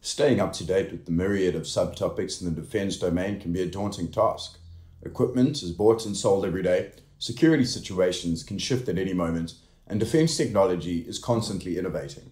Staying up to date with the myriad of subtopics in the defense domain can be a daunting task. Equipment is bought and sold every day, security situations can shift at any moment, and defense technology is constantly innovating.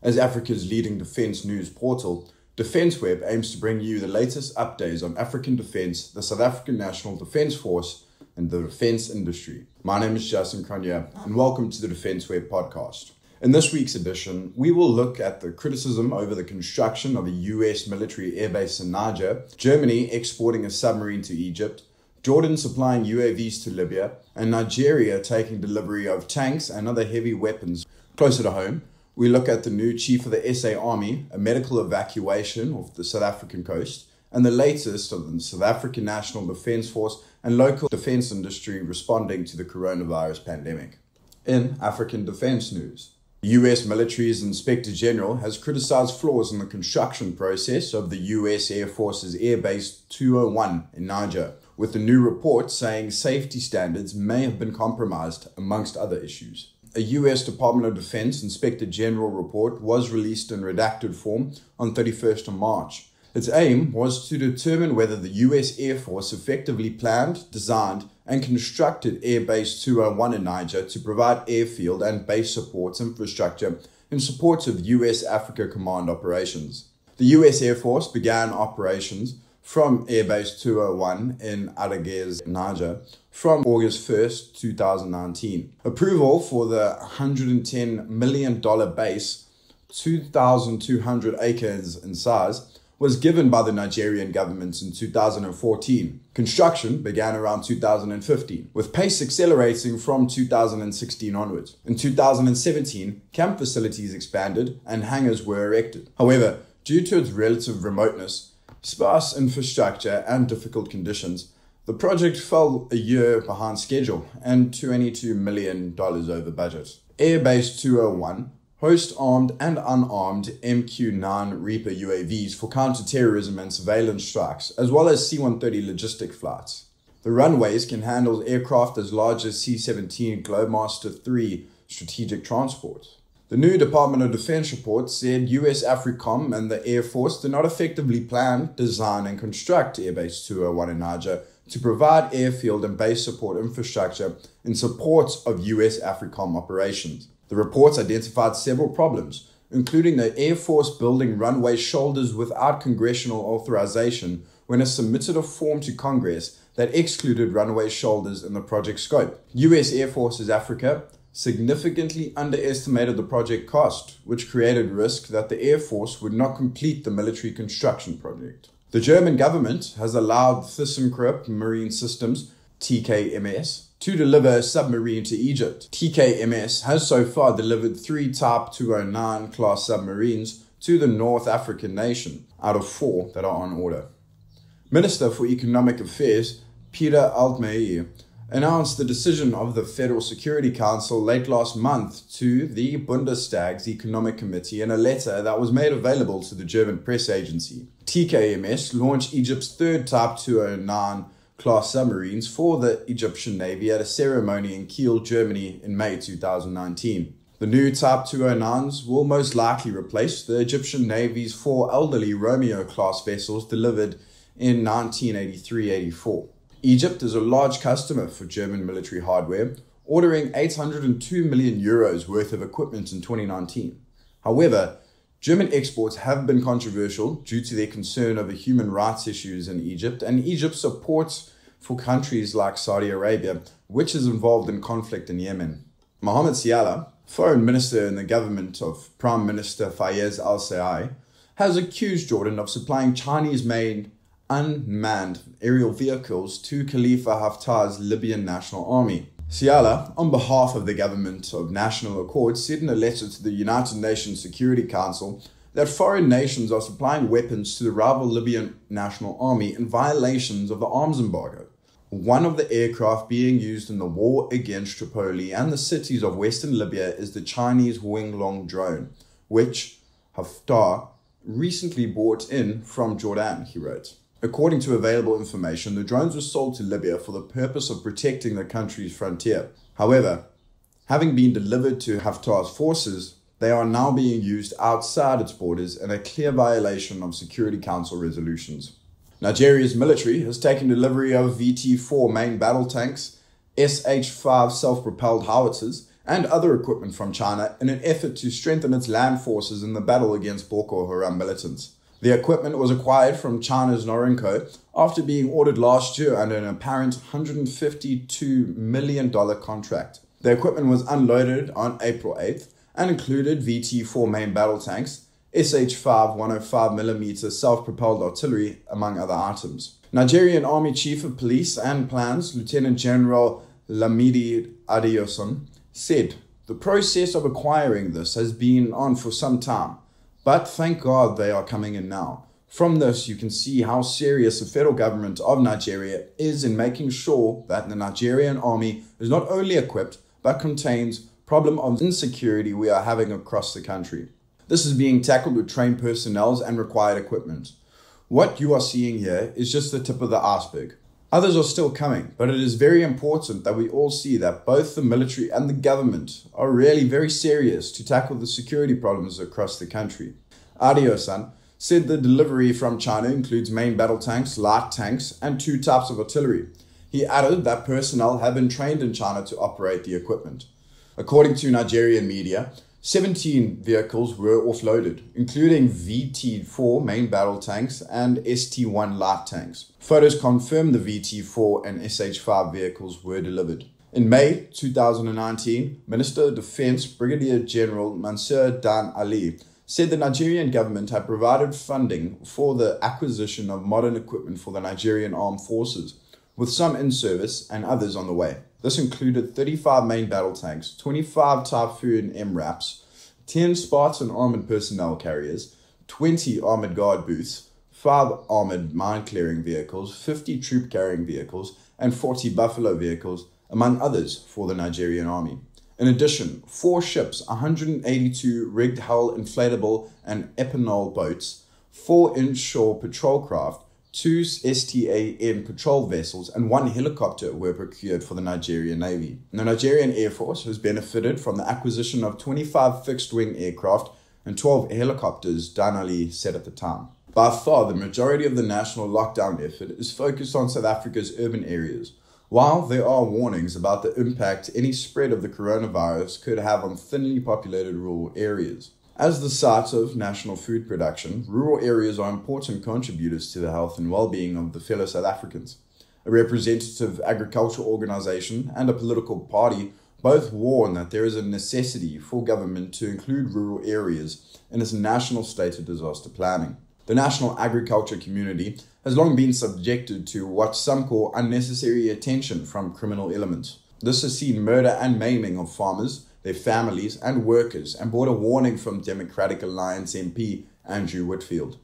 As Africa's leading defense news portal, DefenceWeb aims to bring you the latest updates on African defense, the South African National Defense Force, and the defense industry. My name is Jason Kranja, and welcome to the DefenceWeb podcast. In this week's edition, we will look at the criticism over the construction of a US military airbase in Niger, Germany exporting a submarine to Egypt, Jordan supplying UAVs to Libya, and Nigeria taking delivery of tanks and other heavy weapons. Closer to home, we look at the new chief of the SA Army, a medical evacuation off the South African coast, and the latest of the South African National Defense Force and local defense industry responding to the coronavirus pandemic. In African defense news, the US military's Inspector General has criticized flaws in the construction process of the US Air Force's Air Base 201 in Niger, with the new report saying safety standards may have been compromised, amongst other issues. A US Department of Defense Inspector General report was released in redacted form on 31st of March. Its aim was to determine whether the US Air Force effectively planned, designed, and constructed Air Base 201 in Niger to provide airfield and base support infrastructure in support of US Africa Command operations. The US Air Force began operations from Air Base 201 in Agadez, Niger, from August 1st, 2019. Approval for the $110 million base, 2,200 acres in size, was given by the Nigerian government in 2014. Construction began around 2015, with pace accelerating from 2016 onwards. In 2017, camp facilities expanded and hangars were erected. However, due to its relative remoteness, sparse infrastructure, and difficult conditions, the project fell a year behind schedule and $22 million over budget. Air Base 201 hosts armed and unarmed MQ-9 Reaper UAVs for counter-terrorism and surveillance strikes, as well as C-130 logistic flights. The runways can handle aircraft as large as C-17 Globemaster III strategic transport. The new Department of Defense report said US AFRICOM and the Air Force did not effectively plan, design, and construct Air Base 201 in Niger to provide airfield and base support infrastructure in support of US AFRICOM operations. The reports identified several problems, including the Air Force building runway shoulders without congressional authorization when it submitted a form to Congress that excluded runway shoulders in the project scope. US Air Forces Africa significantly underestimated the project cost, which created risk that the Air Force would not complete the military construction project. The German government has allowed ThyssenKrupp Marine Systems, TKMS, to deliver a submarine to Egypt. TKMS has so far delivered 3 Type 209 class submarines to the North African nation, out of 4 that are on order. Minister for Economic Affairs, Peter Altmaier, announced the decision of the Federal Security Council late last month to the Bundestag's Economic Committee in a letter that was made available to the German press agency. TKMS launched Egypt's 3rd Type 209 class submarines for the Egyptian Navy at a ceremony in Kiel, Germany in May 2019. The new Type 209s will most likely replace the Egyptian Navy's 4 elderly Romeo-class vessels delivered in 1983-84. Egypt is a large customer for German military hardware, ordering 802 million euros worth of equipment in 2019. However, German exports have been controversial due to their concern over human rights issues in Egypt and Egypt's support for countries like Saudi Arabia, which is involved in conflict in Yemen. Mohammed Siala, foreign minister in the government of Prime Minister Fayez al-Sarraj, has accused Jordan of supplying Chinese-made unmanned aerial vehicles to Khalifa Haftar's Libyan National Army. Siala, on behalf of the Government of National Accord, said in a letter to the United Nations Security Council that foreign nations are supplying weapons to the rival Libyan National Army in violations of the arms embargo. One of the aircraft being used in the war against Tripoli and the cities of western Libya is the Chinese Wing-Long drone, which Haftar recently bought in from Jordan, he wrote. According to available information, the drones were sold to Libya for the purpose of protecting the country's frontier. However, having been delivered to Haftar's forces, they are now being used outside its borders in a clear violation of Security Council resolutions. Nigeria's military has taken delivery of VT-4 main battle tanks, SH-5 self-propelled howitzers, and other equipment from China in an effort to strengthen its land forces in the battle against Boko Haram militants. The equipment was acquired from China's Norinco after being ordered last year under an apparent $152 million contract. The equipment was unloaded on April 8th and included VT-4 main battle tanks, SH-5 105mm self-propelled artillery, among other items. Nigerian Army Chief of Police and Plans, Lieutenant General Lamidi Adeosun, said, "The process of acquiring this has been on for some time, but thank God they are coming in now. From this, you can see how serious the federal government of Nigeria is in making sure that the Nigerian army is not only equipped, but contains problem of insecurity we are having across the country. This is being tackled with trained personnel and required equipment. What you are seeing here is just the tip of the iceberg. Others are still coming, but it is very important that we all see that both the military and the government are really very serious to tackle the security problems across the country." Adeosun said the delivery from China includes main battle tanks, light tanks, and 2 types of artillery. He added that personnel have been trained in China to operate the equipment. According to Nigerian media, 17 vehicles were offloaded, including VT-4 main battle tanks and ST-1 light tanks. Photos confirm the VT-4 and SH-5 vehicles were delivered. In May 2019, Minister of Defense Brigadier General Mansour Dan Ali said the Nigerian government had provided funding for the acquisition of modern equipment for the Nigerian armed forces, with some in service and others on the way. This included 35 main battle tanks, 25 Typhoon MRAPs, 10 Spartan armored personnel carriers, 20 armored guard booths, 5 armored mine-clearing vehicles, 50 troop-carrying vehicles, and 40 Buffalo vehicles, among others, for the Nigerian army. In addition, 4 ships, 182 rigged hull inflatable and Epinol boats, 4 inshore patrol craft, 2 STAN patrol vessels, and 1 helicopter were procured for the Nigerian Navy. The Nigerian Air Force has benefited from the acquisition of 25 fixed-wing aircraft and 12 helicopters, Dan Ali said at the time. By far, the majority of the national lockdown effort is focused on South Africa's urban areas, while there are warnings about the impact any spread of the coronavirus could have on thinly populated rural areas. As the site of national food production, rural areas are important contributors to the health and well-being of the fellow South Africans. A representative agricultural organization and a political party both warn that there is a necessity for government to include rural areas in its national state of disaster planning. The national agriculture community has long been subjected to what some call unnecessary attention from criminal elements. This has seen murder and maiming of farmers, their families and workers, and brought a warning from Democratic Alliance MP Andrew Whitfield.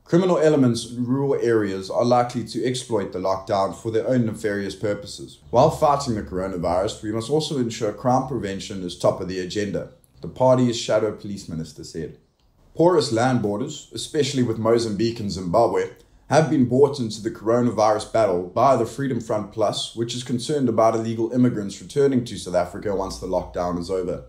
Criminal elements in rural areas are likely to exploit the lockdown for their own nefarious purposes. While fighting the coronavirus, we must also ensure crime prevention is top of the agenda, the party's shadow police minister said. Porous land borders, especially with Mozambique and Zimbabwe, have been brought into the coronavirus battle by the Freedom Front Plus, which is concerned about illegal immigrants returning to South Africa once the lockdown is over.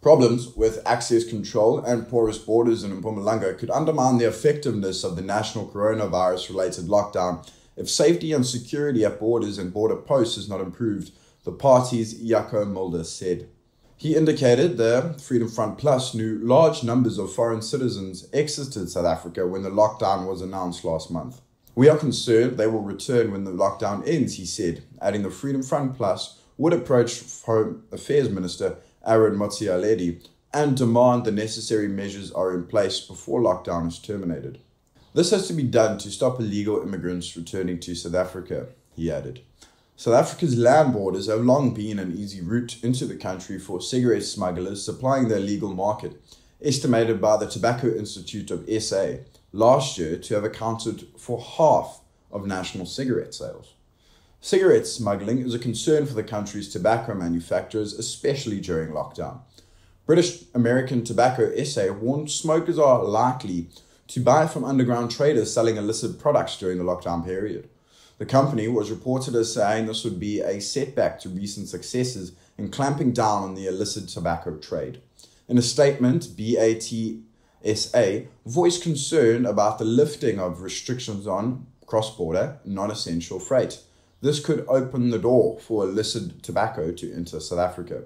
Problems with access control and porous borders in Mpumalanga could undermine the effectiveness of the national coronavirus-related lockdown if safety and security at borders and border posts is not improved, the party's Jaco Mulder said. He indicated the Freedom Front Plus knew large numbers of foreign citizens exited South Africa when the lockdown was announced last month. We are concerned they will return when the lockdown ends, he said, adding the Freedom Front Plus would approach Home Affairs Minister Aaron Motsoaledi and demand the necessary measures are in place before lockdown is terminated. This has to be done to stop illegal immigrants returning to South Africa, he added. South Africa's land borders have long been an easy route into the country for cigarette smugglers supplying the illegal market, estimated by the Tobacco Institute of SA last year to have accounted for half of national cigarette sales. Cigarette smuggling is a concern for the country's tobacco manufacturers, especially during lockdown. British American Tobacco SA warned smokers are likely to buy from underground traders selling illicit products during the lockdown period. The company was reported as saying this would be a setback to recent successes in clamping down on the illicit tobacco trade. In a statement, BATSA voiced concern about the lifting of restrictions on cross-border, non-essential freight. This could open the door for illicit tobacco to enter South Africa.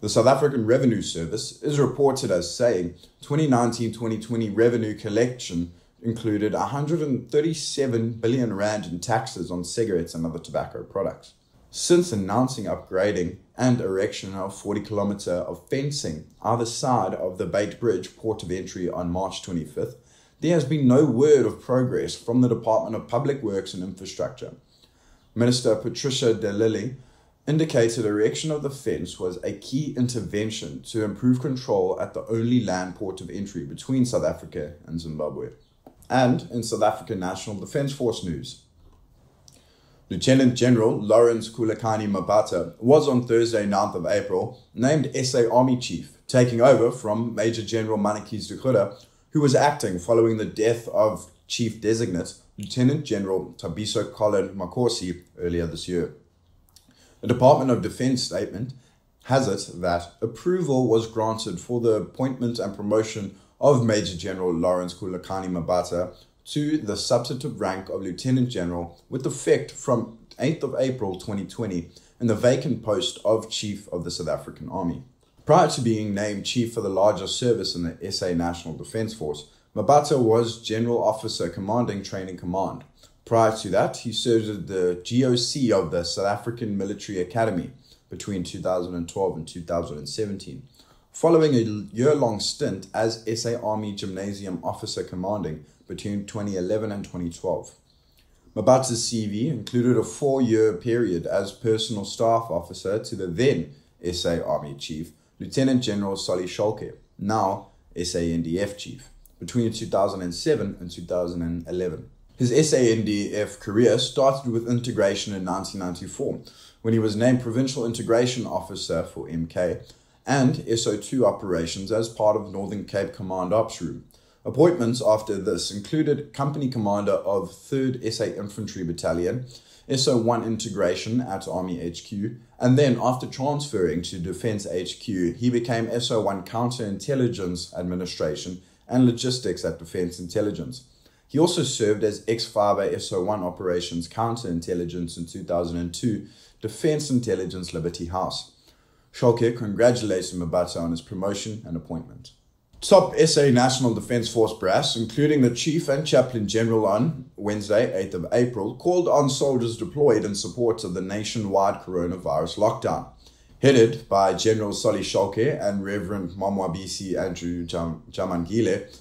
The South African Revenue Service is reported as saying 2019-2020 revenue collection included 137 billion rand in taxes on cigarettes and other tobacco products. Since announcing upgrading and erection of 40 kilometer of fencing either side of the Beit Bridge port of entry on March 25th, there has been no word of progress from the Department of Public Works and Infrastructure. Minister Patricia de Lille indicated erection of the fence was a key intervention to improve control at the only land port of entry between South Africa and Zimbabwe. And in South African National Defence Force news, Lieutenant General Lawrence Khulekani Mabata was on Thursday, 9th of April, named SA Army Chief, taking over from Major General Manikis Dukhuda, who was acting following the death of Chief Designate Lieutenant General Thabiso Colin Makosi earlier this year. The Department of Defense statement has it that approval was granted for the appointment and promotion of Major General Lawrence Khulekani Mabata to the substantive rank of Lieutenant General with effect from 8th of April 2020 in the vacant post of Chief of the South African Army. Prior to being named Chief for the largest service in the SA National Defence Force, Mabata was General Officer Commanding Training Command. Prior to that, he served as the GOC of the South African Military Academy between 2012 and 2017. Following a year-long stint as SA Army Gymnasium Officer Commanding between 2011 and 2012. Mabata's CV included a 4-year period as Personal Staff Officer to the then SA Army Chief, Lieutenant General Solly Schalke, now SANDF Chief, between 2007 and 2011. His SANDF career started with integration in 1994, when he was named Provincial Integration Officer for MK and SO2 operations as part of Northern Cape Command Ops Room. Appointments after this included Company Commander of 3rd SA Infantry Battalion, SO1 integration at Army HQ, and then after transferring to Defence HQ, he became SO1 Counterintelligence Administration and Logistics at Defence Intelligence. He also served as ex-Fiber SO1 Operations Counterintelligence in 2002, Defence Intelligence Liberty House. Schalke congratulated Mabata on his promotion and appointment. Top SA National Defence Force brass, including the Chief and Chaplain General on Wednesday, 8th of April, called on soldiers deployed in support of the nationwide coronavirus lockdown. Headed by General Solly Schalke and Reverend Mamwabisi Andrew Jamangile,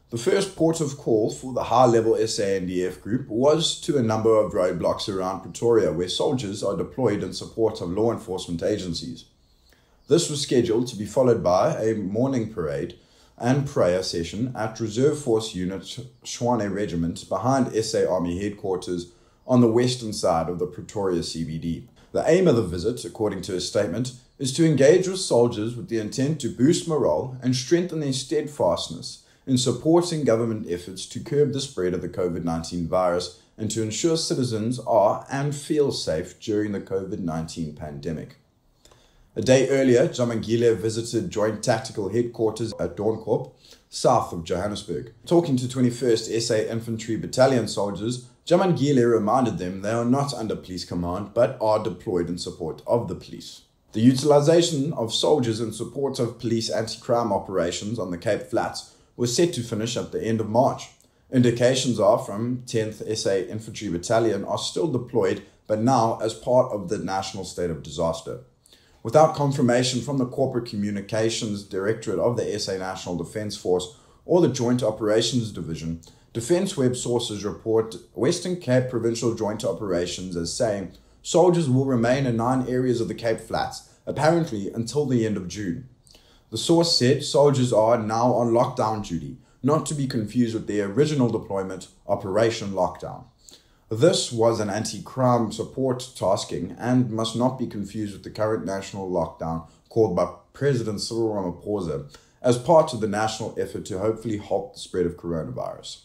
the first port of call for the high-level SANDF group was to a number of roadblocks around Pretoria where soldiers are deployed in support of law enforcement agencies. This was scheduled to be followed by a morning parade and prayer session at Reserve Force Unit Shwane Regiment behind SA Army Headquarters on the western side of the Pretoria CBD. The aim of the visit, according to a statement, is to engage with soldiers with the intent to boost morale and strengthen their steadfastness in supporting government efforts to curb the spread of the COVID-19 virus and to ensure citizens are and feel safe during the COVID-19 pandemic. A day earlier, Jamangile visited Joint Tactical Headquarters at Doornkorp, south of Johannesburg. Talking to 21st SA Infantry Battalion soldiers, Jamangile reminded them they are not under police command but are deployed in support of the police. The utilization of soldiers in support of police anti-crime operations on the Cape Flats was set to finish at the end of March. Indications are from 10th SA Infantry Battalion are still deployed, but now as part of the national state of disaster. Without confirmation from the Corporate Communications Directorate of the SA National Defence Force or the Joint Operations Division, Defence Web sources report Western Cape Provincial Joint Operations as saying soldiers will remain in 9 areas of the Cape Flats, apparently until the end of June. The source said soldiers are now on lockdown duty, not to be confused with their original deployment, Operation Lockdown. This was an anti-crime support tasking and must not be confused with the current national lockdown called by President Cyril Ramaphosa as part of the national effort to hopefully halt the spread of coronavirus.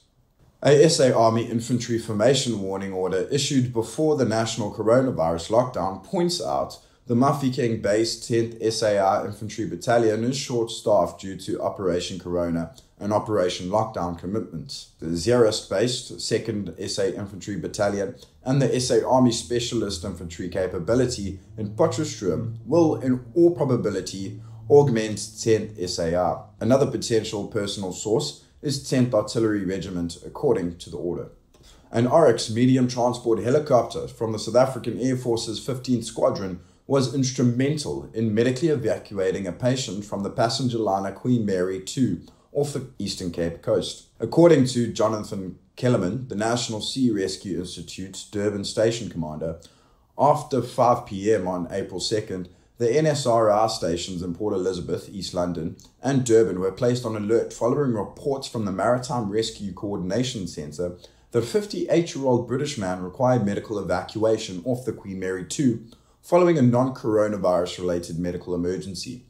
A SA Army Infantry Formation Warning Order issued before the national coronavirus lockdown points out the Mafeking-based 10th SAR Infantry Battalion is short-staffed due to Operation Corona and Operation Lockdown commitments. The Zeerust-based 2nd SA Infantry Battalion and the SA Army Specialist Infantry capability in Potchefstroom will, in all probability, augment 10th SAR. Another potential personal source is 10th Artillery Regiment, according to the order. An Oryx medium transport helicopter from the South African Air Force's 15th Squadron was instrumental in medically evacuating a patient from the passenger liner Queen Mary 2 off the Eastern Cape coast. According to Jonathan Kellerman, the National Sea Rescue Institute's Durban Station Commander, after 5 p.m. on April 2nd, the NSRR stations in Port Elizabeth, East London, and Durban were placed on alert following reports from the Maritime Rescue Coordination Centre that a 58-year-old British man required medical evacuation off the Queen Mary 2 following a non-coronavirus-related medical emergency.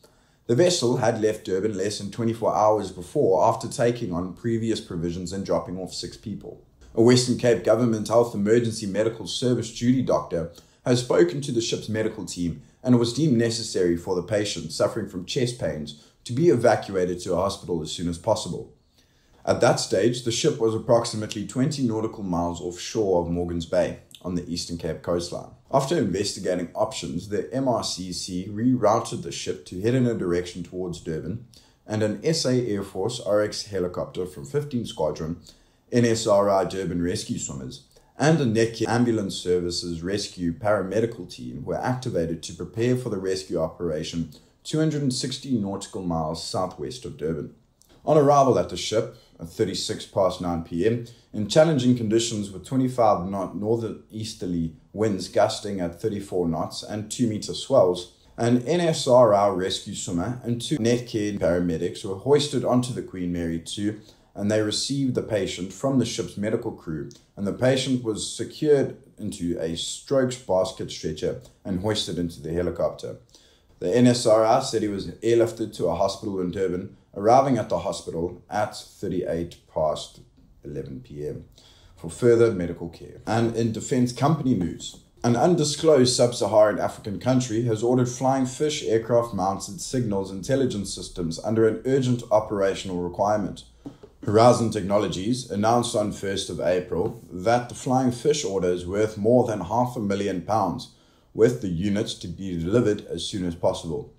The vessel had left Durban less than 24 hours before after taking on previous provisions and dropping off 6 people. A Western Cape Government Health Emergency Medical Service duty doctor has spoken to the ship's medical team and it was deemed necessary for the patient suffering from chest pains to be evacuated to a hospital as soon as possible. At that stage, the ship was approximately 20 nautical miles offshore of Morgan's Bay on the Eastern Cape coastline. After investigating options, the MRCC rerouted the ship to head in a direction towards Durban, and an SA Air Force Oryx helicopter from 15th Squadron, NSRI Durban Rescue Swimmers, and a Niger Ambulance Services Rescue paramedical team were activated to prepare for the rescue operation 260 nautical miles southwest of Durban. On arrival at the ship, at 36 past 9 p.m., in challenging conditions with 25-knot northeasterly winds gusting at 34 knots and 2-meter swells, an NSRI rescue swimmer and 2 Netcare paramedics were hoisted onto the Queen Mary 2 and they received the patient from the ship's medical crew, and the patient was secured into a strokes basket stretcher and hoisted into the helicopter. The NSRI said he was airlifted to a hospital in Durban, arriving at the hospital at 38 past 11 p.m. for further medical care. And in defense company news, an undisclosed sub-Saharan African country has ordered Flying Fish aircraft-mounted signals intelligence systems under an urgent operational requirement. Horizon Technologies announced on 1st of April that the Flying Fish order is worth more than £500,000, with the units to be delivered as soon as possible.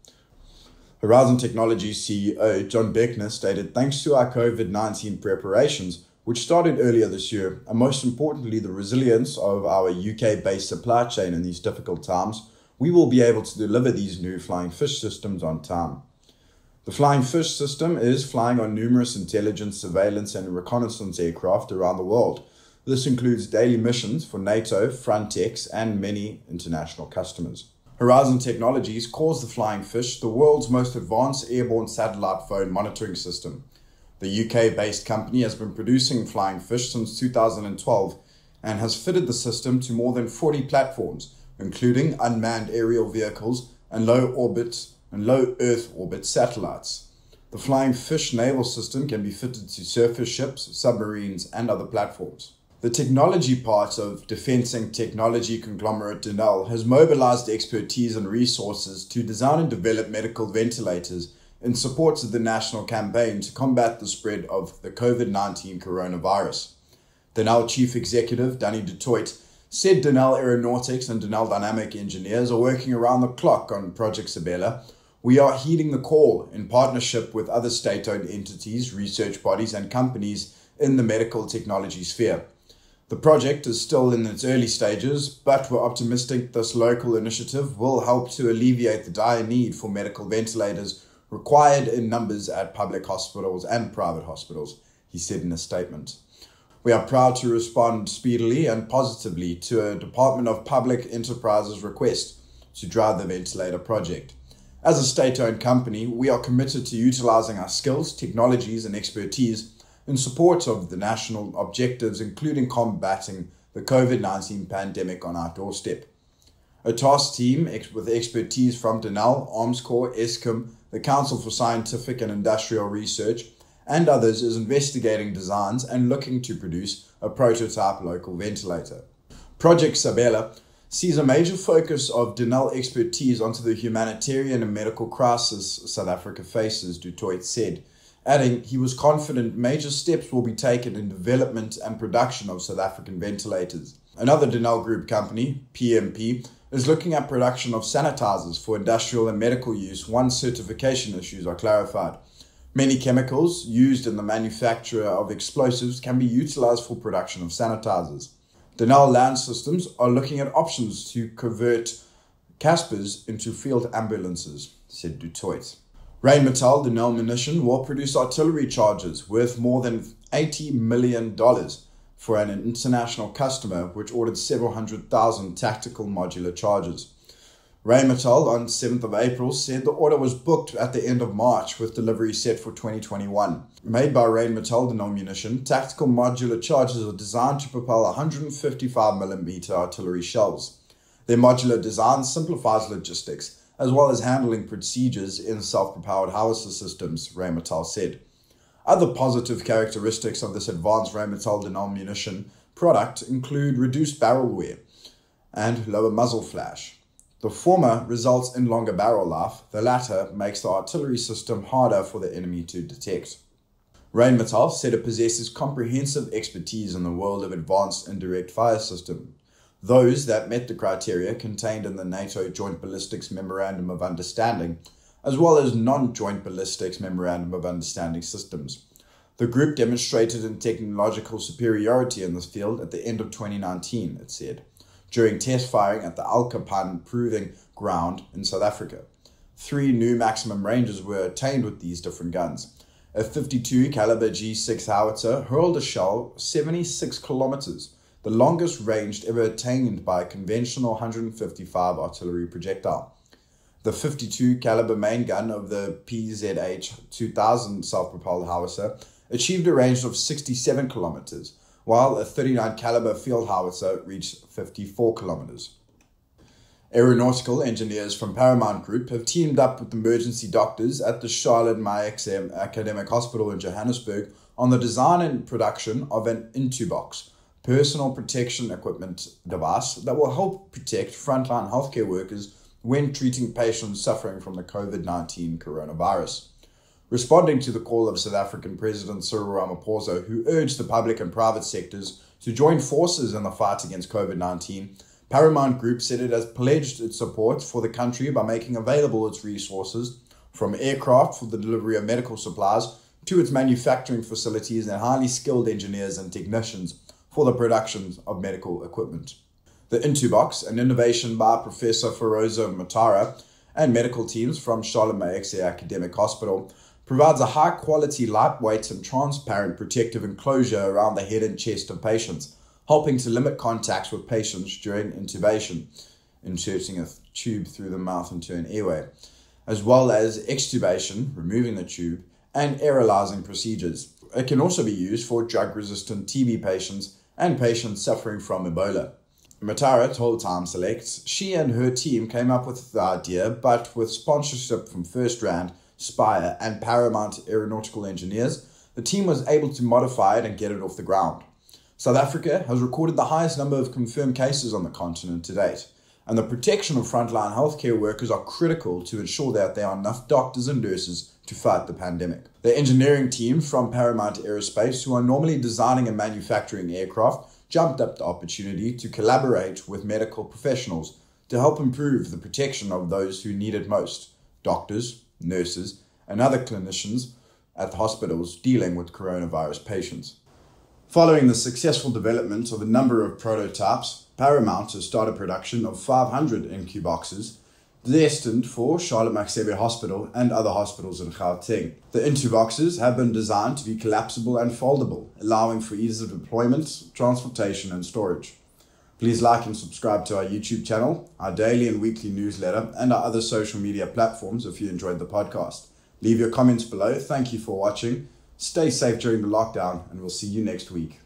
Horizon Technologies CEO John Beckner stated, "Thanks to our COVID-19 preparations, which started earlier this year, and most importantly the resilience of our UK-based supply chain in these difficult times, we will be able to deliver these new Flying Fish systems on time." The Flying Fish system is flying on numerous intelligence, surveillance and reconnaissance aircraft around the world. This includes daily missions for NATO, Frontex and many international customers. Horizon Technologies calls the Flying Fish the world's most advanced airborne satellite phone monitoring system. The UK-based company has been producing Flying Fish since 2012 and has fitted the system to more than 40 platforms, including unmanned aerial vehicles and low Earth orbit satellites. The Flying Fish naval system can be fitted to surface ships, submarines and other platforms. The technology part of defensing technology conglomerate Denel has mobilized expertise and resources to design and develop medical ventilators in support of the national campaign to combat the spread of the COVID-19 coronavirus. Denel Chief Executive Danny du Toit said Denel Aeronautics and Denel Dynamic Engineers are working around the clock on Project Sabella. We are heeding the call in partnership with other state-owned entities, research bodies and companies in the medical technology sphere. The project is still in its early stages, but we're optimistic this local initiative will help to alleviate the dire need for medical ventilators required in numbers at public hospitals and private hospitals, he said in a statement. We are proud to respond speedily and positively to a Department of Public Enterprises request to drive the ventilator project. As a state-owned company, we are committed to utilizing our skills, technologies and expertise in support of the national objectives, including combating the COVID-19 pandemic on our doorstep. A task team with expertise from Denel, Arms Corps, ESCOM, the Council for Scientific and Industrial Research, and others is investigating designs and looking to produce a prototype local ventilator. Project Sabela sees a major focus of Denel expertise onto the humanitarian and medical crisis South Africa faces, Du Toit said, adding he was confident major steps will be taken in development and production of South African ventilators. Another Denel Group company, PMP, is looking at production of sanitizers for industrial and medical use once certification issues are clarified. Many chemicals used in the manufacture of explosives can be utilized for production of sanitizers. Denel Land Systems are looking at options to convert Caspers into field ambulances, said Du Toit. Rheinmetall Denel Munition will produce artillery charges worth more than $80 million for an international customer which ordered several 100,000 tactical modular charges. Rheinmetall on 7th of April said the order was booked at the end of March with delivery set for 2021. Made by Rheinmetall Denel Munition, tactical modular charges are designed to propel 155mm artillery shells. Their modular design simplifies logistics as well as handling procedures in self-propelled howitzer systems, Rheinmetall said. Other positive characteristics of this advanced Rheinmetall Denel Munition product include reduced barrel wear and lower muzzle flash. The former results in longer barrel life, the latter makes the artillery system harder for the enemy to detect. Rheinmetall said it possesses comprehensive expertise in the world of advanced indirect fire systems, those that met the criteria contained in the NATO Joint Ballistics Memorandum of Understanding, as well as non-joint ballistics Memorandum of Understanding systems. The group demonstrated in technological superiority in this field at the end of 2019, it said, during test firing at the Al Kapan Proving Ground in South Africa. 3 new maximum ranges were attained with these different guns. A 52 caliber G6 howitzer hurled a shell 76 kilometers, the longest range ever attained by a conventional 155 artillery projectile. The 52 caliber main gun of the PZH-2000 self-propelled howitzer achieved a range of 67 kilometers, while a 39 caliber field howitzer reached 54 kilometers. Aeronautical engineers from Paramount Group have teamed up with emergency doctors at the Charlotte Max Academic Hospital in Johannesburg on the design and production of an Intubox, personal protection equipment device that will help protect frontline healthcare workers when treating patients suffering from the COVID-19 coronavirus. Responding to the call of South African President Cyril Ramaphosa, who urged the public and private sectors to join forces in the fight against COVID-19, Paramount Group said it has pledged its support for the country by making available its resources, from aircraft for the delivery of medical supplies to its manufacturing facilities and highly skilled engineers and technicians for the production of medical equipment. The Intubox, an innovation by Professor Feroza Matara and medical teams from Charlotte Max Academic Hospital, provides a high-quality, lightweight and transparent protective enclosure around the head and chest of patients, helping to limit contacts with patients during intubation, inserting a tube through the mouth into an airway, as well as extubation, removing the tube, and aerolizing procedures. It can also be used for drug-resistant TB patients and patients suffering from Ebola. Matara told Time Select she and her team came up with the idea, but with sponsorship from First Rand, Spire and Paramount Aeronautical Engineers, the team was able to modify it and get it off the ground. South Africa has recorded the highest number of confirmed cases on the continent to date, and the protection of frontline healthcare workers are critical to ensure that there are enough doctors and nurses to fight the pandemic. The engineering team from Paramount Aerospace, who are normally designing and manufacturing aircraft, jumped up the opportunity to collaborate with medical professionals to help improve the protection of those who need it most, doctors, nurses, and other clinicians at the hospitals dealing with coronavirus patients. Following the successful development of a number of prototypes, Paramount has started production of 500 Intuboxes destined for Charlotte Max Hospital and other hospitals in Gauteng. The Intuboxes have been designed to be collapsible and foldable, allowing for ease of deployment, transportation, and storage. Please like and subscribe to our YouTube channel, our daily and weekly newsletter, and our other social media platforms if you enjoyed the podcast. Leave your comments below. Thank you for watching. Stay safe during the lockdown, and we'll see you next week.